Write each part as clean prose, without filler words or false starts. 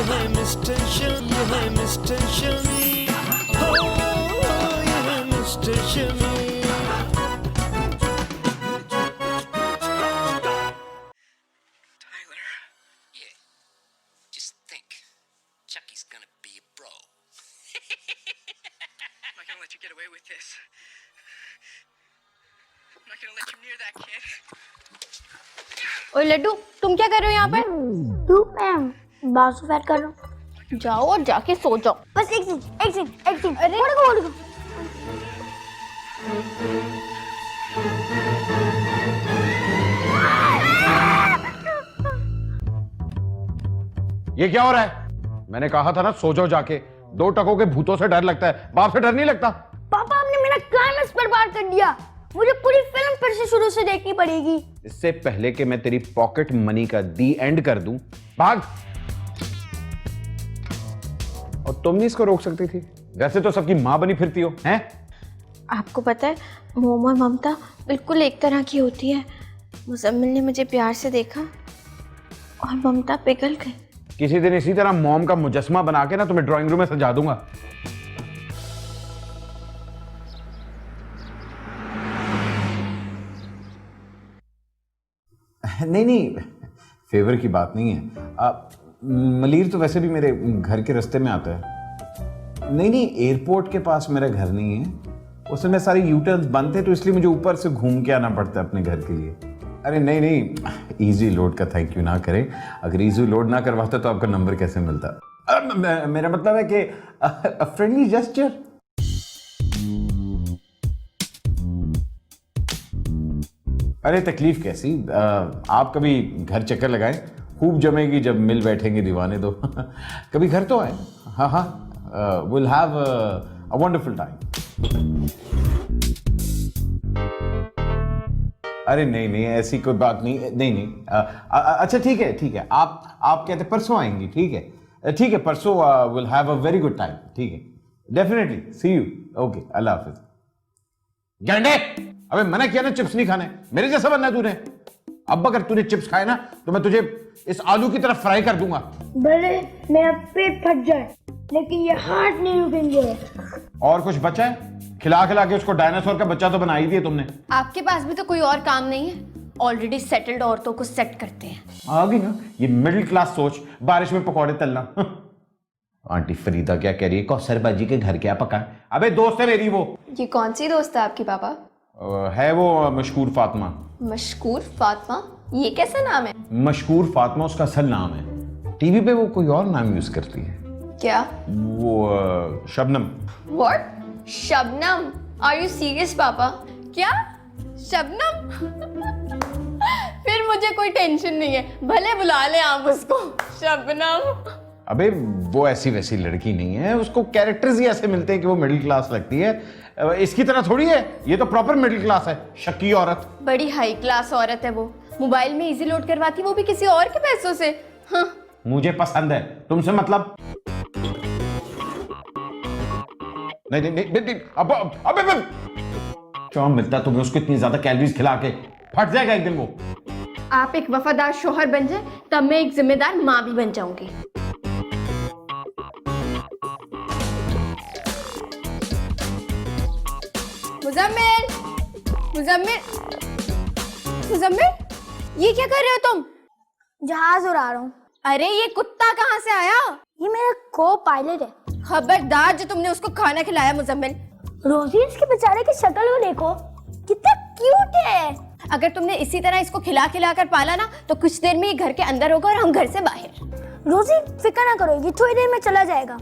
है मिस्टर शमी, ये है मिस्टर शमी, हो ये है mister Shami. Tyler, yeah, just think, Chucky's gonna be a bro. I'm not gonna let you get away with this. I'm not gonna let you near that kid. ओए लड्डू, तुम क्या कर रहे हो यहाँ पर? तू मैम बाल सफेद कर रहा हूँ। जाओ और जाके सो जाओ। बस एक सेकंड। अरे उड़ गो। ये क्या हो रहा है? मैंने कहा था ना सो जाओ जाके। दो टकों के भूतों से डर लगता है, बाप से डर नहीं लगता। पापा आपने मेरा क्लाइमेक्स बर्बाद कर दिया। मुझे पूरी फिल्म फिर से शुरू से देखनी पड़ेगी। इससे पहले कि मैं तेरी पॉकेट मनी का दी एंड कर दूं, भाग। और तुम नहीं इसको रोक सकती थी? वैसे तो सबकी मां बनी फिरती हो, हैं? आपको पता है मोम और ममता बिल्कुल एक तरह की होती है। मुजम्मिल ने मुझे प्यार से देखा और ममता पिघल गई। किसी दिन इसी तरह मॉम का मुजस्मा बना के ना तुम्हें ड्राइंग रूम में सजा दूंगा। नहीं, फेवर की बात नहीं है। मलीर तो वैसे भी मेरे घर के रास्ते में आता है। नहीं, एयरपोर्ट के पास मेरा घर नहीं है। उस समय सारे यूटर्न्स बंद थे, तो इसलिए मुझे ऊपर से घूम के आना पड़ता है अपने घर के लिए। अरे नहीं, इजी लोड का थैंक यू ना करें। अगर इजी लोड ना करवाता तो आपका नंबर कैसे मिलता? मेरा मतलब है कि फ्रेंडली जेस्चर। अरे तकलीफ कैसी? आप कभी घर चक्कर लगाएं, खूब जमेगी जब मिल बैठेंगे दीवाने दो। कभी घर तो आए। हाँ, will have a wonderful time. अरे नहीं, ऐसी कोई बात नहीं। अच्छा ठीक है। आप कहते परसों आएंगी? ठीक है, परसों will have a very good time. ठीक है, डेफिनेटली सी यू। ओके, अल्लाह हाफिज। गंडे, अबे मना किया ना चिप्स नहीं खाने। मेरे जैसा बनना है तूने। अब अगर तूने चिप्स खाए ना तो मैं तुझे इस आलू की तरह फ्राई कर दूंगा। भले मेरा पेट फट जाए लेकिन ये हार्ट नहीं रुकेंगे। और कुछ बचा है? खिला के उसको डायनासोर का बच्चा तो बना ही दिया तुमने। आपके पास भी तो कोई और काम नहीं है? ऑलरेडी सेटल्ड औरतों को सेट करते हैं। आ गई ना ये मिडिल क्लास सोच, बारिश में पकौड़े तलना। आंटी फरीदा क्या कह रही है? कौसर बाजी के घर क्या पका? अबे दोस्त है मेरी वो। ये कौन सी दोस्त है आपकी पापा? है वो मशहूर फातिमा। मशहूर फातिमा? ये कैसा नाम है? मशहूर फातिमा उसका असल नाम है। टीवी पे वो कोई और नाम यूज करती है। क्या? वो Shabnam. What? Shabnam? Are you serious पापा? क्या? शबनम? फिर मुझे कोई टेंशन नहीं है, भले बुला ले आप उसको। शबनम। अबे वो ऐसी वैसी लड़की नहीं है, उसको कैरेक्टर्स ही ऐसे मिलते हैं कि वो मिडिल क्लास लगती है। इसकी तरह थोड़ी है, ये तो प्रॉपर मिडिल क्लास है। शक्की औरत। बड़ी हाई क्लास औरत है वो। मोबाइल में इजी लोड करवाती, वो भी किसी और के पैसों से। हाँ। मुझे पसंद है, तुमसे मतलब नहीं। अबे क्या मिलता तुम्हें उसको इतनी ज्यादा कैलोरीज खिला के? फट जाएगा एक दिन वो। आप एक वफादार शोहर बन जाए तब मैं एक जिम्मेदार माँ भी बन जाऊंगी। मुजम्मिल, ये क्या कर रहे हो तुम? जहाज उड़ा रहा हूँ। अरे ये कुत्ता कहाँ से आया? ये मेरा को पायलट है। खबरदार जो तुमने उसको खाना खिलाया मुजम्मिल। रोजी इसके बेचारे की शक्ल को देखो, कितना क्यूट है। अगर तुमने इसी तरह इसको खिला कर पाला ना तो कुछ देर में ये घर के अंदर होगा और हम घर से बाहर। रोजी फिक्र ना करो, ये थोड़ी देर में चला जाएगा,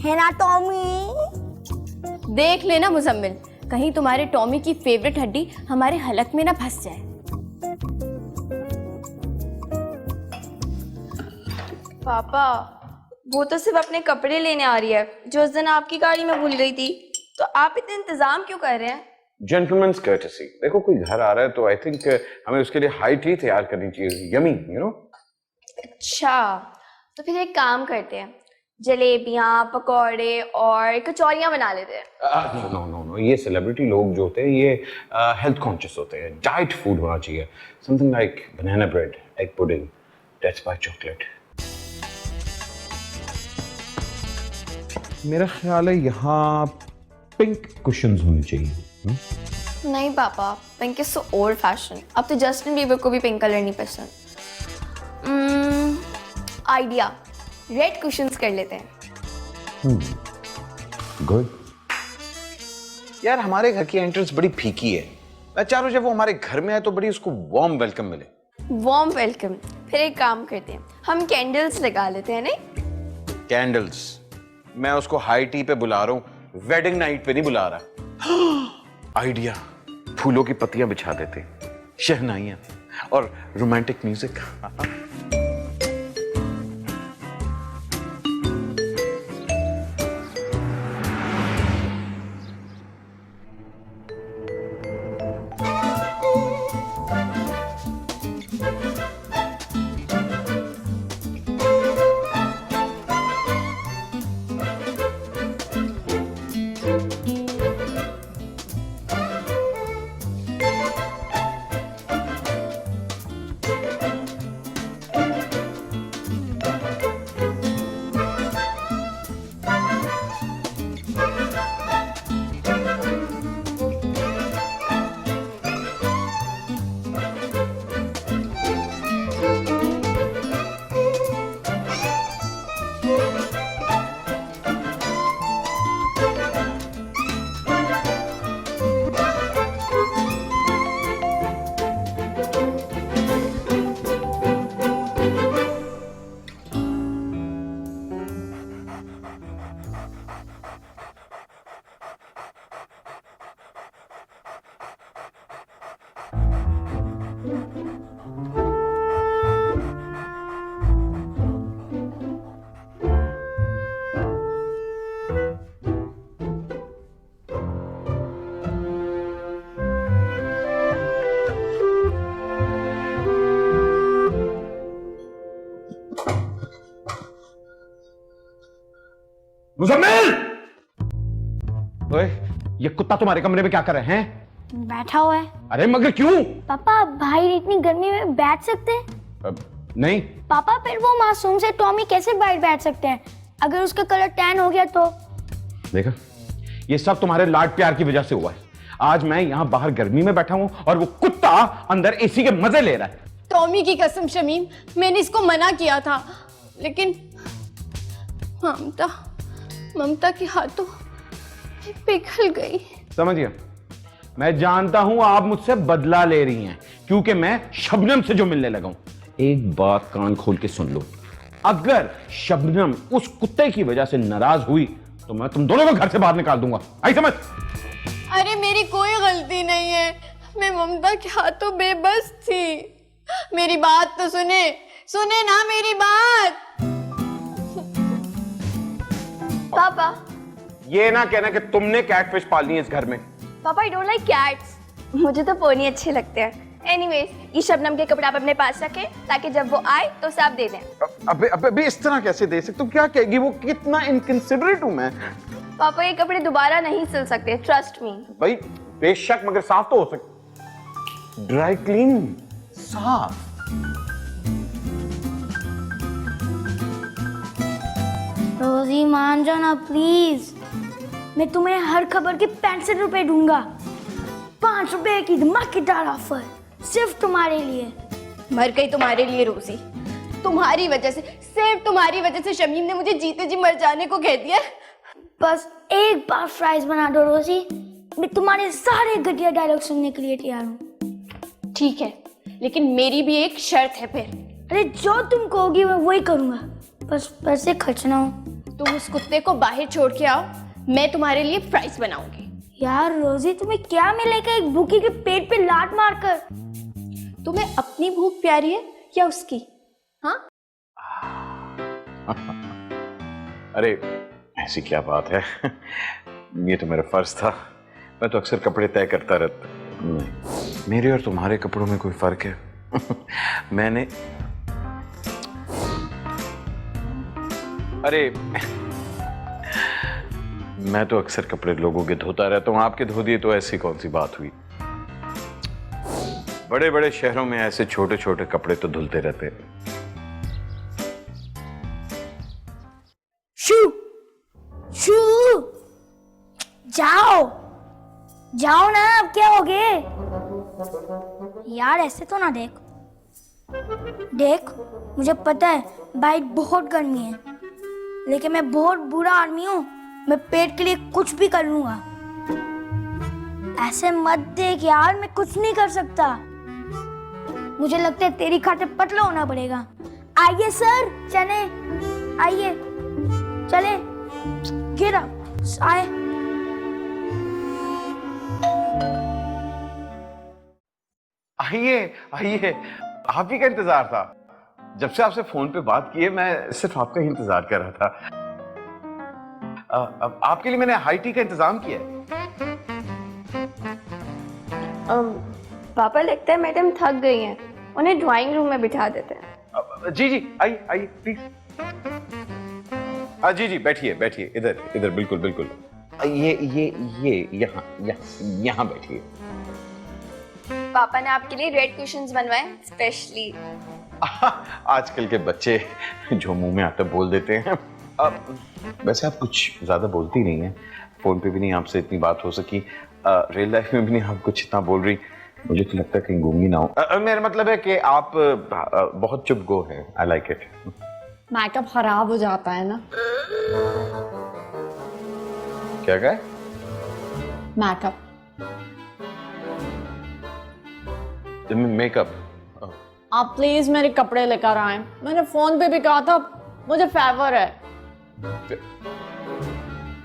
है ना टॉमी? देख लेना मुजम्मिल, कहीं तुम्हारे टॉमी की फेवरेट हड्डी हमारे हलक में ना फंस जाए। पापा, वो तो सिर्फ अपने कपड़े लेने आ रही है जो उस दिन आपकी गाड़ी में भूल गई थी। तो आप इतने इंतजाम क्यों कर रहे हैं? Gentleman's courtesy. देखो कोई घर आ रहा है तो आई थिंक हमें उसके लिए हाई टी तैयार करनी चाहिए। Yummy, you know. अच्छा, तो फिर एक काम करते हैं, जलेबियां, पकौड़े और कचौरियां बना लेते हैं। नो, ये सेलिब्रिटी लोग जो होते हैं ये हेल्थ कॉन्शियस होते हैं। डाइट फूड होना चाहिए, something like banana bread, egg pudding, dates by chocolate. मेरा ख्याल है यहाँ पिंक कुशन्स होने चाहिए। नहीं पापा, pink is so old fashion. अब तो जस्टिन बीबर को भी पिंक कलर नहीं पसंद। आइडिया, रेड कुशन्स कर लेते हैं। गुड। यार हमारे घर की एंट्रेंस बड़ी फीकी है। मैं चाह रहा हूं जब वो हमारे घर में आए तो बड़ी उसको वार्म वेलकम मिले। Warm welcome. फिर एक काम करते हैं, हम कैंडल्स लगा लेते हैं। नहीं, कैंडल्स? मैं उसको हाई टी पे बुला रहा हूँ, वेडिंग नाइट पे नहीं बुला रहा। आइडिया, फूलों की पत्तियां बिछा देते, शहनाइयां और रोमांटिक म्यूजिक। मुजम्मिल! ओए, ये कुत्ता तुम्हारे कमरे में क्या कर रहे हैं? बैठा हुआ है। अरे मगर क्यों? पापा, भाई इतनी गर्मी में बैठ सकते हैं? नहीं। पापा, फिर वो मासूम से टॉमी कैसे बाहर बैठ सकते हैं अगर उसका कलर टैन हो गया तो? देखा, ये सब तुम्हारे लाड प्यार की वजह से हुआ है। आज मैं यहाँ बाहर गर्मी में बैठा हूँ और वो कुत्ता अंदर एसी के मजे ले रहा है। टॉमी की कसम शमीम, मैंने इसको मना किया था, लेकिन ममता के हाथों पिघल गई। समझ गया। मैं जानता हूं आप मुझसे बदला ले रही हैं क्योंकि मैं शबनम से जो मिलने लगा हूं। एक बात कान खोल के सुन लो, अगर शबनम उस कुत्ते की वजह से नाराज हुई तो मैं तुम दोनों को घर से बाहर निकाल दूंगा। आई समझ? अरे मेरी कोई गलती नहीं है, मैं ममता के हाथों बेबस थी। मेरी बात तो सुने ना मेरी बात। पापा, ये ना कहना कि तुमने कैटफिश पालनी है इस घर में। पापा, आई डोंट लाइक कैट्स। मुझे तो पोनी अच्छे लगते हैं। एनीवेज, ये शबनम के कपड़े आप अपने पास रखें ताकि जब वो आए तो सब दे दें। अबे इस तरह कैसे दे सकते? तुम क्या कहेगी? वो कितना इनकंसिडरेट हूं मैं। पापा, ये कपड़े दोबारा नहीं सिल सकते, ट्रस्ट मी। भाई बेशक, मगर साफ तो हो सकते। ड्राई क्लीन, साफ। रोजी, मान जाओ ना प्लीज। मैं तुम्हें हर खबर के 65 रुपए दूंगा। 5 रुपए की धमाकेदार ऑफर सिर्फ तुम्हारे लिए। मर गई तुम्हारे लिए रोजी। तुम्हारी वजह से, सिर्फ तुम्हारी वजह से शमीम ने मुझे जीते जी मर जाने को कह दिया। बस एक बार फ्राइज बना दो रोजी, मैं तुम्हारे सारे घटिया डायलॉग सुनने के लिए तैयार हूँ। ठीक है, लेकिन मेरी भी एक शर्त है फिर। अरे जो तुम कहोगी मैं वही करूंगा, बस पैसे खर्च ना हो। तुम उस कुत्ते को बाहर छोड़ के आओ, मैं तुम्हारे लिए फ्राइज बनाऊंगी। यार रोजी, तुम्हें क्या मिलेगा एक भूखी के पेट पे लात मारकर? तुम्हें अपनी भूख प्यारी है या उसकी? हाँ? अरे ऐसी क्या बात है। ये तो मेरा फर्ज था। मैं तो अक्सर कपड़े तय करता रहता। मेरे और तुम्हारे कपड़ों में कोई फर्क है? मैंने अरे मैं तो अक्सर कपड़े लोगों के धोता रहता हूं, आपके धो दिए तो ऐसी कौन सी बात हुई? बड़े बड़े शहरों में ऐसे छोटे छोटे कपड़े तो धुलते रहते। शू शू जाओ जाओ ना, अब क्या हो गए यार? ऐसे तो ना देख देख, मुझे पता है बाइक बहुत गर्मी है, लेकिन मैं बहुत बुरा आदमी हूँ। मैं पेट के लिए कुछ भी कर लूंगा। ऐसे मत देख यार, मैं कुछ नहीं कर सकता। मुझे लगता है तेरी खातिर पतला होना पड़ेगा। आइए सर, चले आइए, चले गिर आए। आइए आइए, आप ही का इंतजार था। जब से आपसे फोन पे बात की है, मैं सिर्फ आपका ही इंतजार कर रहा था। अब आपके लिए मैंने हाई टी का इंतजाम किया है। पापा लगता है मैडम थक गई हैं, उन्हें ड्राइंग रूम में बिठा देते हैं। जी जी, आइए आइए प्लीज। जी जी, बैठिए बैठिए, इधर इधर, बिल्कुल बिल्कुल। ये यहाँ यहाँ बैठिए। पापा ने आपके लिए रेड कुशन्स बनवाए स्पेशली। आजकल के बच्चे जो मुंह में आता बोल देते हैं। वैसे आप कुछ ज्यादा बोलती नहीं है, फोन पे भी नहीं आपसे इतनी बात हो सकी, रियल लाइफ में भी नहीं आप कुछ इतना बोल रही। मुझे तो लगता है कहीं गूंगी ना हो। मेरा मतलब है कि आप बहुत चुप गो हैं। I like it. मेकअप खराब हो जाता है ना। क्या कहे? Makeup makeup. आप प्लीज मेरे कपड़े लेकर आए। मैंने फोन पे भी कहा था मुझे फेवर है।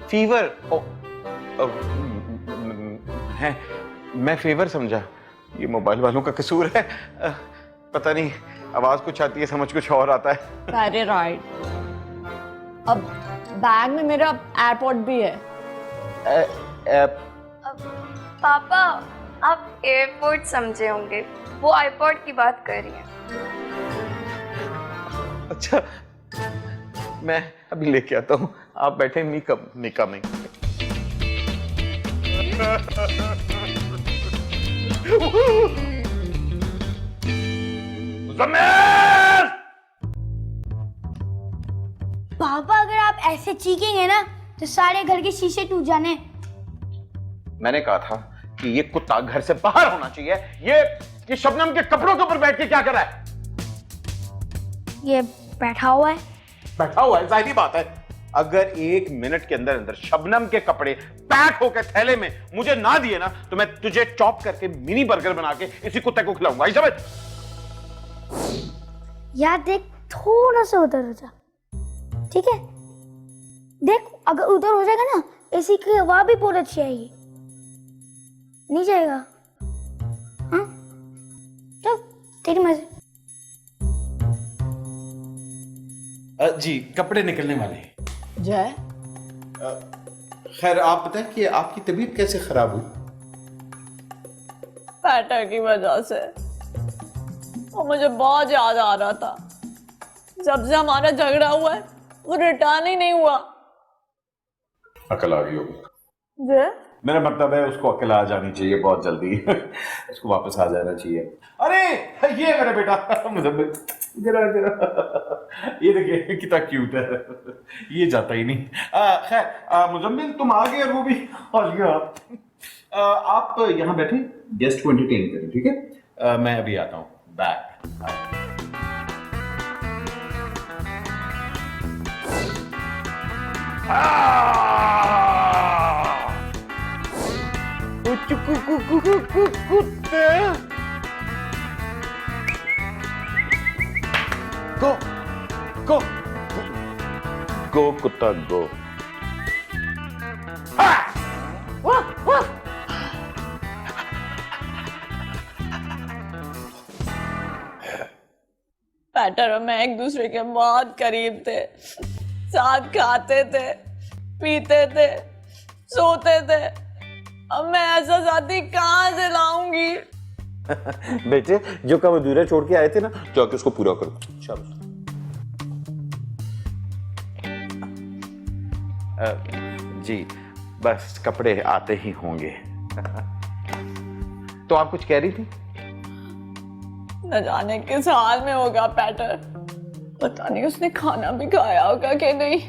फीवर है? मैं फेवर समझा। ये मोबाइल वालों का कसूर है। पता नहीं, आवाज कुछ आती है, समझ कुछ और आता है। Very right. अब बैग में मेरा एयरपोर्ट भी है। पापा आप एयरपोर्ट समझे होंगे, वो आईपॉड की बात कर रही हैं। अच्छा, मैं अभी लेके आता हूँ, आप बैठे निका में। पापा अगर आप ऐसे चीखेंगे ना तो सारे घर के शीशे टूट जाने। मैंने कहा था कि ये कुत्ता घर से बाहर होना चाहिए। ये शबनम के कपड़ों के ऊपर बैठ के क्या कर रहा है? ये बैठा हुआ है। बैठा हुआ है, जाहिर बात है। अगर 1 मिनट के अंदर अंदर शबनम के कपड़े पैक होकर थैले में मुझे ना दिए ना, तो मैं तुझे चॉप करके मिनी बर्गर बना के इसी कुत्ते को खिलाऊंगा। समझ? यार देख, थोड़ा सा उधर हो जा, ठीक है? देख, अगर उधर हो जाएगा ना, एसी की हवा भी बहुत अच्छी आएगी। नहीं जाएगा? हाँ, चल तेरी मर्जी। जी, कपड़े निकलने वाले हैं। जय, खैर आप बताएं कि आपकी तबीयत कैसे खराब हुई? पैटर की वजह से। वो मुझे बहुत याद आ रहा था। जब से हमारा झगड़ा हुआ है वो रिटर्न ही नहीं हुआ। अकल आ गई होगी। जय, मेरा मतलब है उसको अकल आ जानी चाहिए बहुत जल्दी। उसको वापस आ जाना चाहिए। अरे ये मेरा बेटा मुजम्मिल, ये देखिए कितना क्यूट है। ये जाता ही नहीं। खैर मुजम्मिल, तुम आ गए और वो भी हालिया। आप यहाँ बैठे, गेस्ट को एंटरटेन करें, ठीक है? मैं अभी आता हूँ। बैक। कुत्ते, गो गो गो कुत्ता गो। पैटर और मैं एक दूसरे के बहुत करीब थे, साथ खाते थे, पीते थे, सोते थे। अब मैं ऐसा साथी कहाँ से लाऊंगी? बेटे, जो काम अधूरा छोड़ के आए थे ना, जाके उसको पूरा करो। शाबाश। जी, बस कपड़े आते ही होंगे। तो आप कुछ कह रही थी? न जाने किस हाल में होगा पैटर। पता नहीं उसने खाना भी खाया होगा कि नहीं।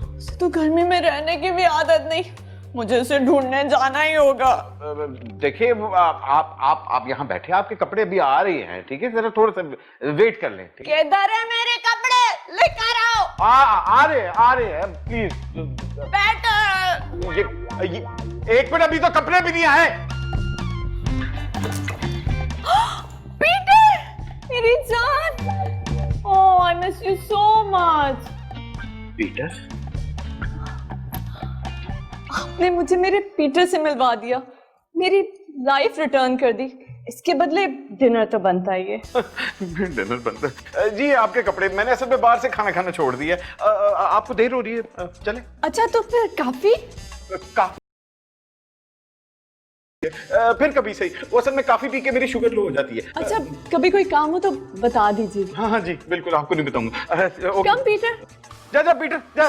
उसे तो गर्मी में रहने की भी आदत नहीं। मुझे उसे ढूंढने जाना ही होगा। देखिए आप यहाँ बैठे, आपके कपड़े अभी आ रहे हैं, ठीक है, जरा थोड़ा सा वेट कर लें, ठीक है? किधर है मेरे कपड़े, लेकर आओ। आ रहे हैं प्लीज। बैठो। ये एक मिनट, अभी तो कपड़े भी नहीं आए। पीटर, मेरी जान। Oh, I miss you so much. Peter, आपने मुझे मेरे पीटर से मिलवा दिया, मेरी लाइफ रिटर्न कर दी। इसके बदले डिनर तो बनता ही है। डिनर बनता है जी। आपके कपड़े मैंने असल में बाहर से खाना खाना छोड़ दिया। आपको देर हो रही है, चले? अच्छा, तो फिर काफी फिर कभी सही। वो असल में काफी पी के मेरी शुगर लो हो जाती है। अच्छा, कभी कोई काम हो तो बता दीजिए। हाँ जी बिल्कुल, आपको नहीं बताऊंगा। कम पीटर। जा पीटर, जा।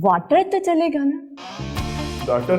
वाटर तो चलेगा ना? डॉक्टर